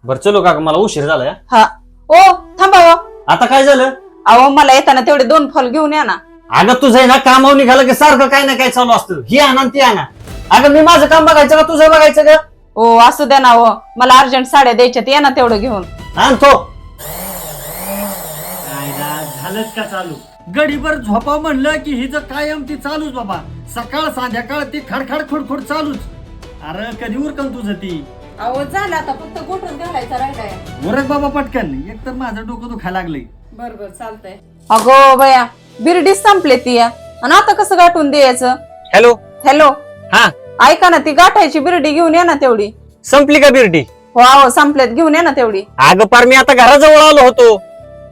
बरं चलो काका, मला उशीर झालाय. हा. ओ थांबा हो. आता काय झालं? अहो मला येताना तेवढे 2 फॉल घेऊन या ना. अगं तुझं आहे ना कामावर निघालं की सारखं काय ना काय चालू असतं. ही आणा ती आणा. अगं मी माझं काम बघायचं का तुझं बघायचं का? ओ असू द्या ना हो, मला अर्जंट साड्या द्यायच्यात, या ना तेवढं घेऊन. आणतो. झालंच का चालू? गडीभर झोपा म्हणलं की हिचं कायम ती चालूच बाबा. सकाळ संध्याकाळ ती खडखड खुडखुड चालूच. अरे कधी उरकल तुझं ती? अहो झालं आता, फक्त गोठच घालायचा राहिलाय. उरक बाबा पटकन, एक तर माझं डोकं दुखायला लागलंय. बर चालतंय. अगो बया, बिरडीच संपले ती या, आणि आता कसं गाठून द्यायचं? हॅलो. हॅलो. हा. ऐका ना, ती गाठायची बिरडी घेऊन या ना तेवढी. संपली का बिरडी? हो अहो संपल्यात, घेऊन या ना तेवढी. अगं पार मी आता घराजवळ आलो होतो,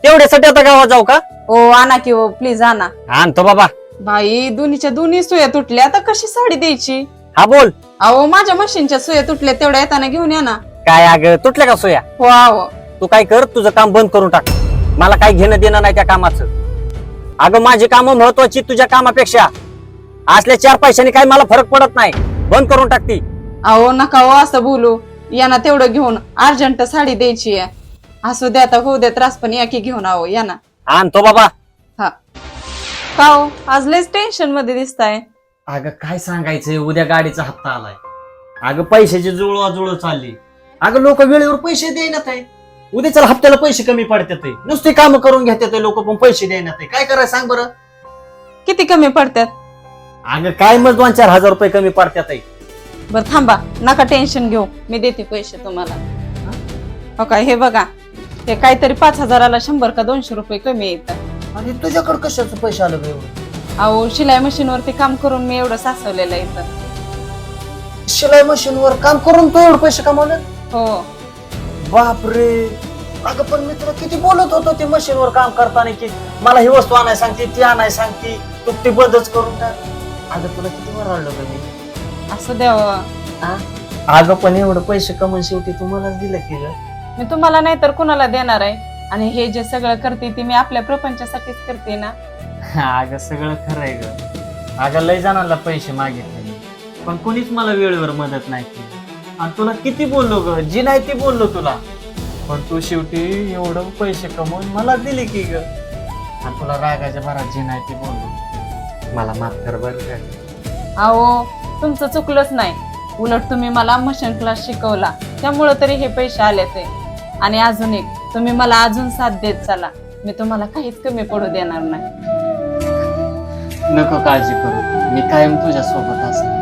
तेवढ्यासाठी आता गावात जाऊ का? ओ आणा की हो, प्लीज आणा. आणतो बाबा. बाई दोन्हीच्या दोन्ही सुया तुटल्या, आता कशी साडी द्यायची? हा बोल. अहो माझ्या मशीनच्या सुया तुटल्या, तेवढ्या येताना घेऊन या ना. काय अगं तुटल्या का सोया? हो अहो. तू काय कर, तुझं काम बंद करून टाक. मला काही घेणं देणं नाही त्या कामाचं. अगं माझी कामं महत्वाची तुझ्या कामापेक्षा. असल्या 4 पैशांनी काही मला फरक पडत नाही. बंद करून टाकती. अहो नका हो असं बोलू, या ना तेवढं घेऊन, अर्जंट साडी द्यायची आहे. असू द्या आता, होऊ द्या त्रास, पण या की घेऊन. आहो या ना. आणतो बाबा. हा. का हो आज लयच टेन्शन मध्ये दिसताय? अगं काय सांगायचंय, उद्या गाडीचा हप्ता आलाय. अगं पैशाची जुळवाजुळव चालली. अगं लोक वेळेवर पैसे देण्यात आहे. उद्याच्या हप्त्याला पैसे कमी पडतात. नुसते काम करून घेतात लोक, पण पैसे देण्यात आहे. काय करायचं सांग बरं? किती कमी पडतात? अगं काय मग 2-4 हजार रुपये कमी पडतात. बर थांबा, नका टेन्शन घेऊ, मी देते पैसे तुम्हाला. हो काय, हे बघा, हे काहीतरी 5,000ला 100 का 200 रुपये कमी येतात. आणि तुझ्याकडे कशाचं पैसे आलं बे एवढं? अहो शिलाई मशीन वरती काम करून मी एवढं साचवलेलं आहे इथं. शिलाई मशीनवर काम करून तू एवढे पैसे कमावले? हो. बापरे. अगं पण मी तुला किती बोलत होतो ते मशीनवर काम करताना की मला ही वस्तू आणायला सांगते, ती आणायला सांगते, तू ती बंदच करून टाक. अगं तुला किती वरडलं का मी? असं द्यावं. अगं पण एवढं पैसे कमवून शेवटी तुम्हालाच दिलं की ग. मी तुम्हाला नाही तर कुणाला देणार आहे? आणि हे जे सगळं करते ते मी आपल्या प्रपंचासाठीच करते ना. अगं सगळं खरंय ग. अगं लय जणांना पैसे मागितले, पण कोणीच मला वेळेवर मदत नाही केली. आणि तुला किती बोललो ग, जी नाही ती बोललो तुला, पण तू शेवटी एवढं पैसे कमवून मला दिले की ग. आणि तुला रागाच्या भरात जी नाही ती बोललो. मला माफ कर बरं का. अहो तुमचं चुकलंच नाही, उलट तुम्ही मला मशीन क्लास शिकवला, त्यामुळं तरी हे पैसे आलेच आहे. आणि अजून एक, तुम्ही मला अजून साथ देत चला, मी तुम्हाला काहीच कमी पडू देणार नाही. नको काळजी करू, मी कायम तुझ्या सोबत असेल.